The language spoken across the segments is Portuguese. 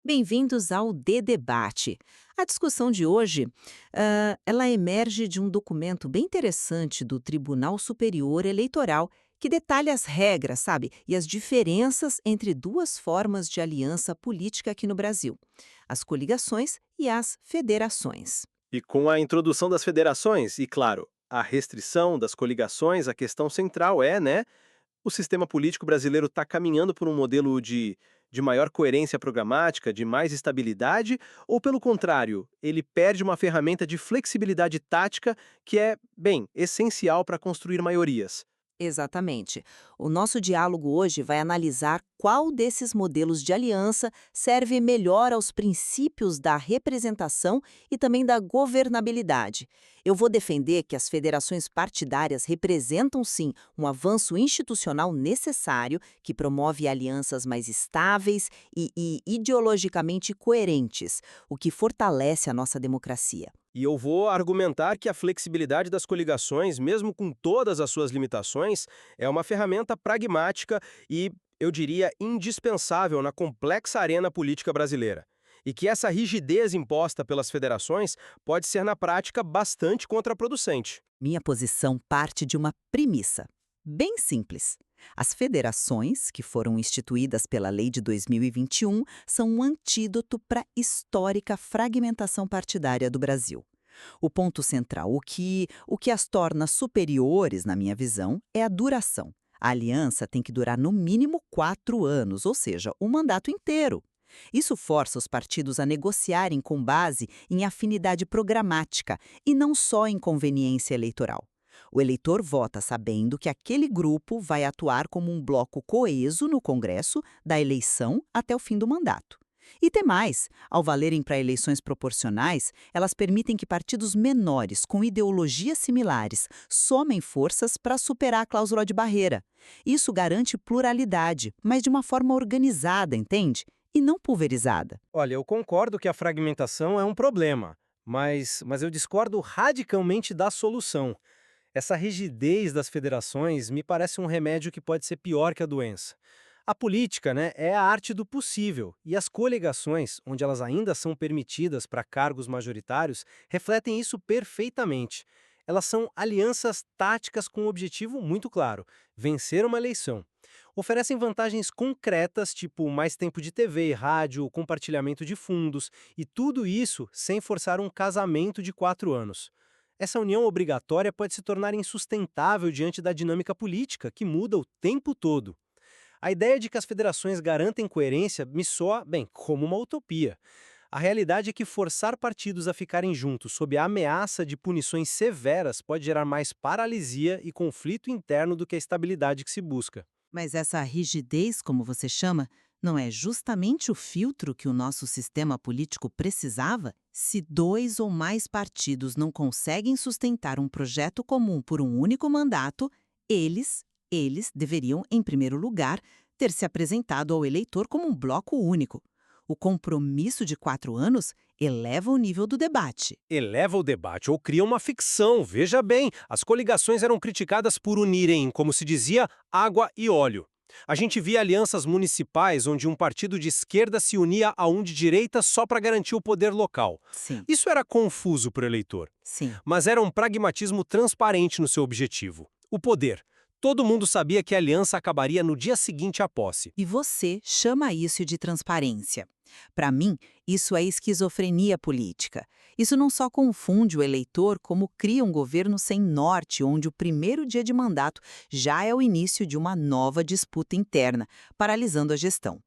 Bem-vindos ao Debate. A discussão de hoje, ela emerge de um documento bem interessante do Tribunal Superior Eleitoral que detalha as regras, sabe, e as diferenças entre duas formas de aliança política aqui no Brasil: as coligações e as federações. E com a introdução das federações, e claro, a restrição das coligações, a questão central é, né, o sistema político brasileiro está caminhando por um modelo de maior coerência programática, de mais estabilidade, ou pelo contrário, ele perde uma ferramenta de flexibilidade tática que é, bem, essencial para construir maiorias? Exatamente. O nosso diálogo hoje vai analisar qual desses modelos de aliança serve melhor aos princípios da representação e também da governabilidade. Eu vou defender que as federações partidárias representam, sim, um avanço institucional necessário que promove alianças mais estáveis e ideologicamente coerentes, o que fortalece a nossa democracia. E eu vou argumentar que a flexibilidade das coligações, mesmo com todas as suas limitações, é uma ferramenta pragmática e, eu diria, indispensável na complexa arena política brasileira. E que essa rigidez imposta pelas federações pode ser, na prática, bastante contraproducente. Minha posição parte de uma premissa bem simples. As federações, que foram instituídas pela Lei de 2021, são um antídoto para a histórica fragmentação partidária do Brasil. O ponto central, o que as torna superiores, na minha visão, é a duração. A aliança tem que durar no mínimo 4 anos, ou seja, o mandato inteiro. Isso força os partidos a negociarem com base em afinidade programática e não só em conveniência eleitoral. O eleitor vota sabendo que aquele grupo vai atuar como um bloco coeso no Congresso, da eleição até o fim do mandato. E tem mais, ao valerem para eleições proporcionais, elas permitem que partidos menores com ideologias similares somem forças para superar a cláusula de barreira. Isso garante pluralidade, mas de uma forma organizada, entende? E não pulverizada. Olha, eu concordo que a fragmentação é um problema, mas eu discordo radicalmente da solução. Essa rigidez das federações me parece um remédio que pode ser pior que a doença. A política, né, é a arte do possível, e as coligações, onde elas ainda são permitidas para cargos majoritários, refletem isso perfeitamente. Elas são alianças táticas com um objetivo muito claro: vencer uma eleição. Oferecem vantagens concretas, tipo mais tempo de TV e rádio, compartilhamento de fundos, e tudo isso sem forçar um casamento de 4 anos. Essa união obrigatória pode se tornar insustentável diante da dinâmica política, que muda o tempo todo. A ideia de que as federações garantem coerência me soa, bem, como uma utopia. A realidade é que forçar partidos a ficarem juntos sob a ameaça de punições severas pode gerar mais paralisia e conflito interno do que a estabilidade que se busca. Mas essa rigidez, como você chama, não é justamente o filtro que o nosso sistema político precisava? Se dois ou mais partidos não conseguem sustentar um projeto comum por um único mandato, eles deveriam, em primeiro lugar, ter se apresentado ao eleitor como um bloco único. O compromisso de 4 anos eleva o nível do debate. Eleva o debate ou cria uma ficção. Veja bem, as coligações eram criticadas por unirem, como se dizia, água e óleo. A gente via alianças municipais onde um partido de esquerda se unia a um de direita só para garantir o poder local. Sim, Isso era confuso para o eleitor, sim. mas era um pragmatismo transparente no seu objetivo: o poder. Todo mundo sabia que a aliança acabaria no dia seguinte à posse. E você chama isso de transparência. Para mim, isso é esquizofrenia política. Isso não só confunde o eleitor, como cria um governo sem norte, onde o primeiro dia de mandato já é o início de uma nova disputa interna, paralisando a gestão.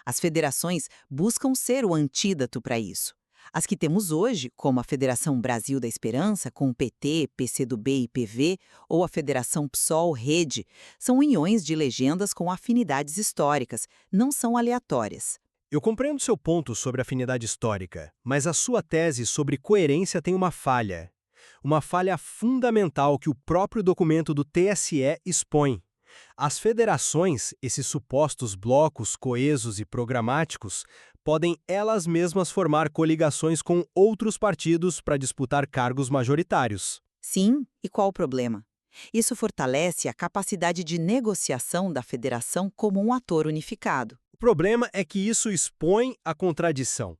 As federações buscam ser o antídoto para isso. As que temos hoje, como a Federação Brasil da Esperança, com o PT, PCdoB e PV, ou a Federação PSOL-Rede, são uniões de legendas com afinidades históricas, não são aleatórias. Eu compreendo seu ponto sobre afinidade histórica, mas a sua tese sobre coerência tem uma falha. Uma falha fundamental que o próprio documento do TSE expõe. As federações, esses supostos blocos coesos e programáticos, podem elas mesmas formar coligações com outros partidos para disputar cargos majoritários. Sim, e qual o problema? Isso fortalece a capacidade de negociação da federação como um ator unificado. O problema é que isso expõe a contradição.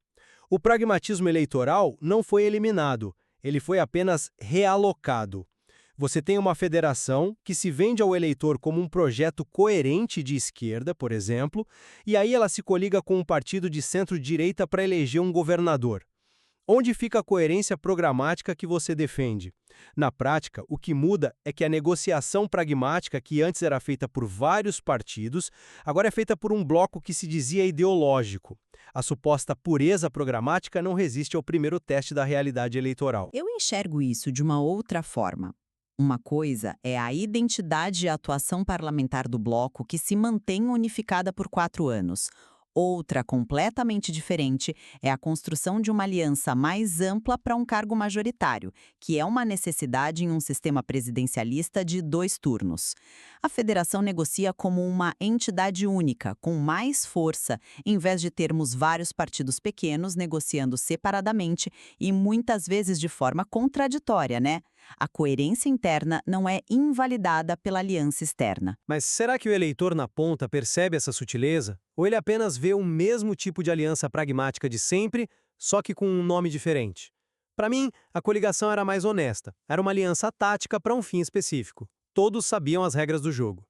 O pragmatismo eleitoral não foi eliminado, ele foi apenas realocado. Você tem uma federação que se vende ao eleitor como um projeto coerente de esquerda, por exemplo, e aí ela se coliga com um partido de centro-direita para eleger um governador. Onde fica a coerência programática que você defende? Na prática, o que muda é que a negociação pragmática, que antes era feita por vários partidos, agora é feita por um bloco que se dizia ideológico. A suposta pureza programática não resiste ao primeiro teste da realidade eleitoral. Eu enxergo isso de uma outra forma. Uma coisa é a identidade e a atuação parlamentar do bloco que se mantém unificada por 4 anos. Outra, completamente diferente, é a construção de uma aliança mais ampla para um cargo majoritário, que é uma necessidade em um sistema presidencialista de 2 turnos. A federação negocia como uma entidade única, com mais força, em vez de termos vários partidos pequenos negociando separadamente e muitas vezes de forma contraditória, né? A coerência interna não é invalidada pela aliança externa. Mas será que o eleitor na ponta percebe essa sutileza? Ou ele apenas vê o mesmo tipo de aliança pragmática de sempre, só que com um nome diferente? Para mim, a coligação era mais honesta. Era uma aliança tática para um fim específico. Todos sabiam as regras do jogo.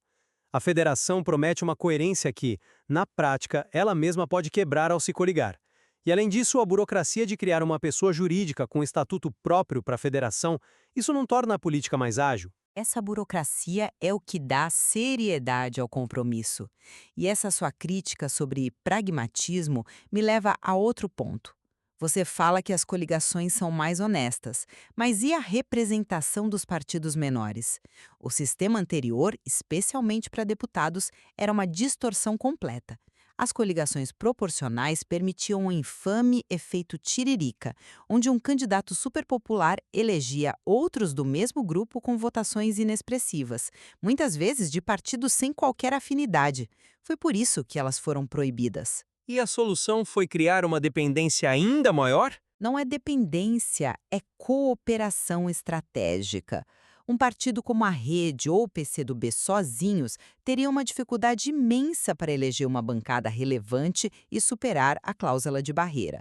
A federação promete uma coerência que, na prática, ela mesma pode quebrar ao se coligar. E além disso, a burocracia de criar uma pessoa jurídica com estatuto próprio para a federação, isso não torna a política mais ágil? Essa burocracia é o que dá seriedade ao compromisso. E essa sua crítica sobre pragmatismo me leva a outro ponto. Você fala que as coligações são mais honestas, mas e a representação dos partidos menores? O sistema anterior, especialmente para deputados, era uma distorção completa. As coligações proporcionais permitiam um infame efeito tiririca, onde um candidato superpopular elegia outros do mesmo grupo com votações inexpressivas, muitas vezes de partidos sem qualquer afinidade. Foi por isso que elas foram proibidas. E a solução foi criar uma dependência ainda maior? Não é dependência, é cooperação estratégica. Um partido como a Rede ou o PCdoB sozinhos teria uma dificuldade imensa para eleger uma bancada relevante e superar a cláusula de barreira.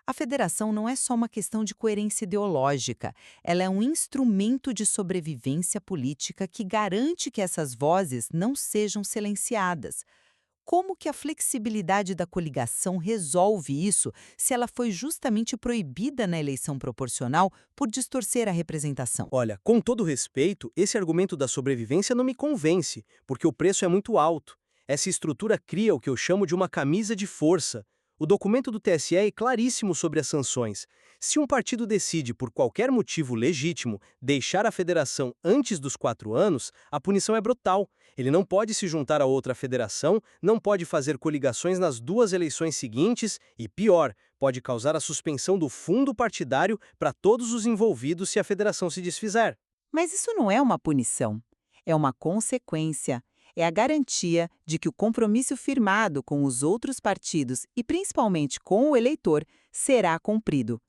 A federação não é só uma questão de coerência ideológica, ela é um instrumento de sobrevivência política que garante que essas vozes não sejam silenciadas. Como que a flexibilidade da coligação resolve isso se ela foi justamente proibida na eleição proporcional por distorcer a representação? Olha, com todo respeito, esse argumento da sobrevivência não me convence, porque o preço é muito alto. Essa estrutura cria o que eu chamo de uma camisa de força. O documento do TSE é claríssimo sobre as sanções. Se um partido decide, por qualquer motivo legítimo, deixar a federação antes dos 4 anos, a punição é brutal. Ele não pode se juntar a outra federação, não pode fazer coligações nas 2 eleições seguintes e, pior, pode causar a suspensão do fundo partidário para todos os envolvidos se a federação se desfizer. Mas isso não é uma punição, é uma consequência. É a garantia de que o compromisso firmado com os outros partidos e principalmente com o eleitor será cumprido.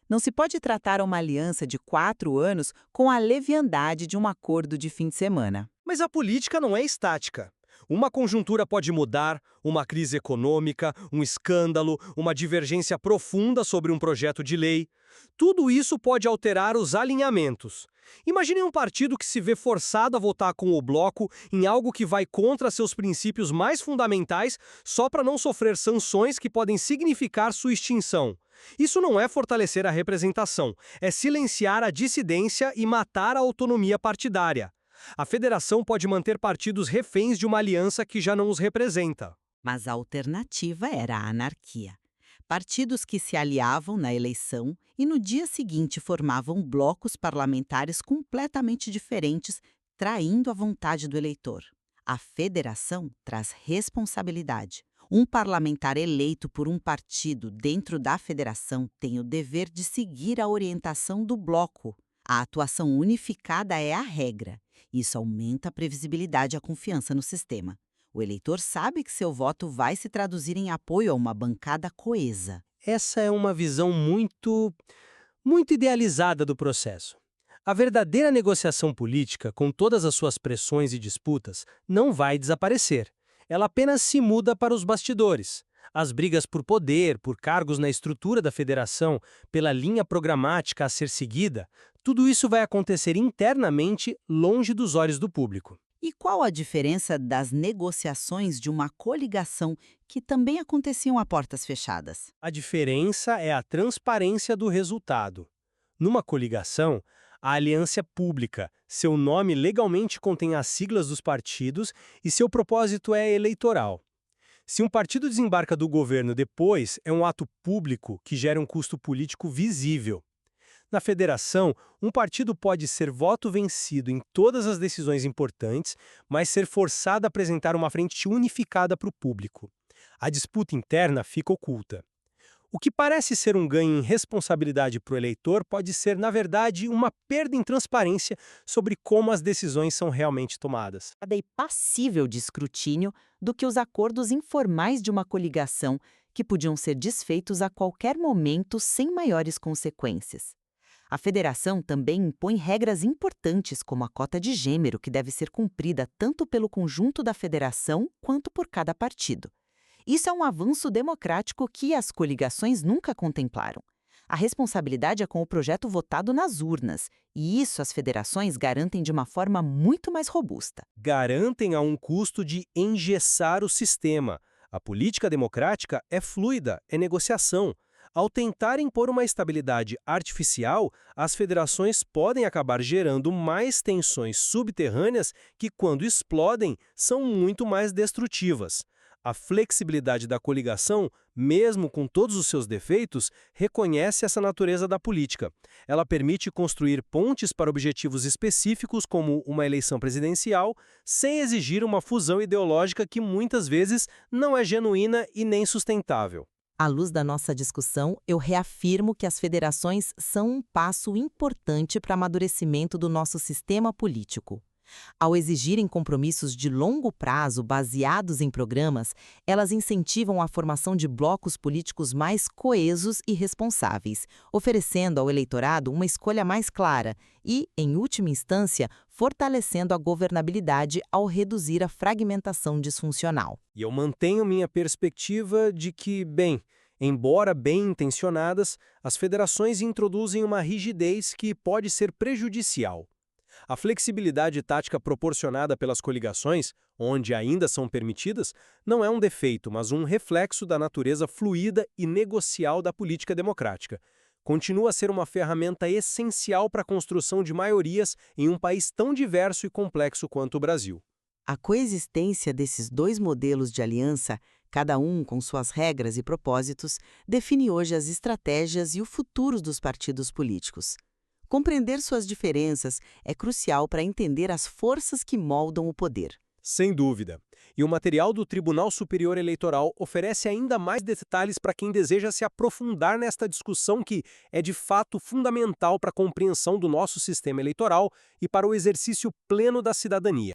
Não se pode tratar uma aliança de 4 anos com a leviandade de um acordo de fim de semana. Mas a política não é estática. Uma conjuntura pode mudar, uma crise econômica, um escândalo, uma divergência profunda sobre um projeto de lei. Tudo isso pode alterar os alinhamentos. Imagine um partido que se vê forçado a votar com o bloco em algo que vai contra seus princípios mais fundamentais só para não sofrer sanções que podem significar sua extinção. Isso não é fortalecer a representação, é silenciar a dissidência e matar a autonomia partidária. A federação pode manter partidos reféns de uma aliança que já não os representa. Mas a alternativa era a anarquia. Partidos que se aliavam na eleição e no dia seguinte formavam blocos parlamentares completamente diferentes, traindo a vontade do eleitor. A federação traz responsabilidade. Um parlamentar eleito por um partido dentro da federação tem o dever de seguir a orientação do bloco. A atuação unificada é a regra. Isso aumenta a previsibilidade e a confiança no sistema. O eleitor sabe que seu voto vai se traduzir em apoio a uma bancada coesa. Essa é uma visão muito idealizada do processo. A verdadeira negociação política, com todas as suas pressões e disputas, não vai desaparecer. ela apenas se muda para os bastidores. As brigas por poder, por cargos na estrutura da federação, pela linha programática a ser seguida, tudo isso vai acontecer internamente, longe dos olhos do público. E qual a diferença das negociações de uma coligação que também aconteciam a portas fechadas? A diferença é a transparência do resultado. Numa coligação, a aliança é pública, seu nome legalmente contém as siglas dos partidos e seu propósito é eleitoral. Se um partido desembarca do governo depois, é um ato público que gera um custo político visível. Na federação, um partido pode ser voto vencido em todas as decisões importantes, mas ser forçado a apresentar uma frente unificada para o público. A disputa interna fica oculta. O que parece ser um ganho em responsabilidade para o eleitor pode ser, na verdade, uma perda em transparência sobre como as decisões são realmente tomadas. Nada é passível de escrutínio do que os acordos informais de uma coligação que podiam ser desfeitos a qualquer momento sem maiores consequências. A federação também impõe regras importantes como a cota de gênero, que deve ser cumprida tanto pelo conjunto da federação quanto por cada partido. Isso é um avanço democrático que as coligações nunca contemplaram. A responsabilidade é com o projeto votado nas urnas, e isso as federações garantem de uma forma muito mais robusta. Garantem a um custo de engessar o sistema. A política democrática é fluida, é negociação. Ao tentar impor uma estabilidade artificial, as federações podem acabar gerando mais tensões subterrâneas que, quando explodem, são muito mais destrutivas. A flexibilidade da coligação, mesmo com todos os seus defeitos, reconhece essa natureza da política. Ela permite construir pontes para objetivos específicos, como uma eleição presidencial, sem exigir uma fusão ideológica que muitas vezes não é genuína e nem sustentável. À luz da nossa discussão, eu reafirmo que as federações são um passo importante para o amadurecimento do nosso sistema político. Ao exigirem compromissos de longo prazo baseados em programas, elas incentivam a formação de blocos políticos mais coesos e responsáveis, oferecendo ao eleitorado uma escolha mais clara e, em última instância, fortalecendo a governabilidade ao reduzir a fragmentação disfuncional. E eu mantenho minha perspectiva de que, embora bem intencionadas, as federações introduzem uma rigidez que pode ser prejudicial. A flexibilidade tática proporcionada pelas coligações, onde ainda são permitidas, não é um defeito, mas um reflexo da natureza fluida e negocial da política democrática. Continua a ser uma ferramenta essencial para a construção de maiorias em um país tão diverso e complexo quanto o Brasil. A coexistência desses dois modelos de aliança, cada um com suas regras e propósitos, define hoje as estratégias e o futuro dos partidos políticos. Compreender suas diferenças é crucial para entender as forças que moldam o poder. Sem dúvida. E o material do Tribunal Superior Eleitoral oferece ainda mais detalhes para quem deseja se aprofundar nesta discussão que é de fato fundamental para a compreensão do nosso sistema eleitoral e para o exercício pleno da cidadania.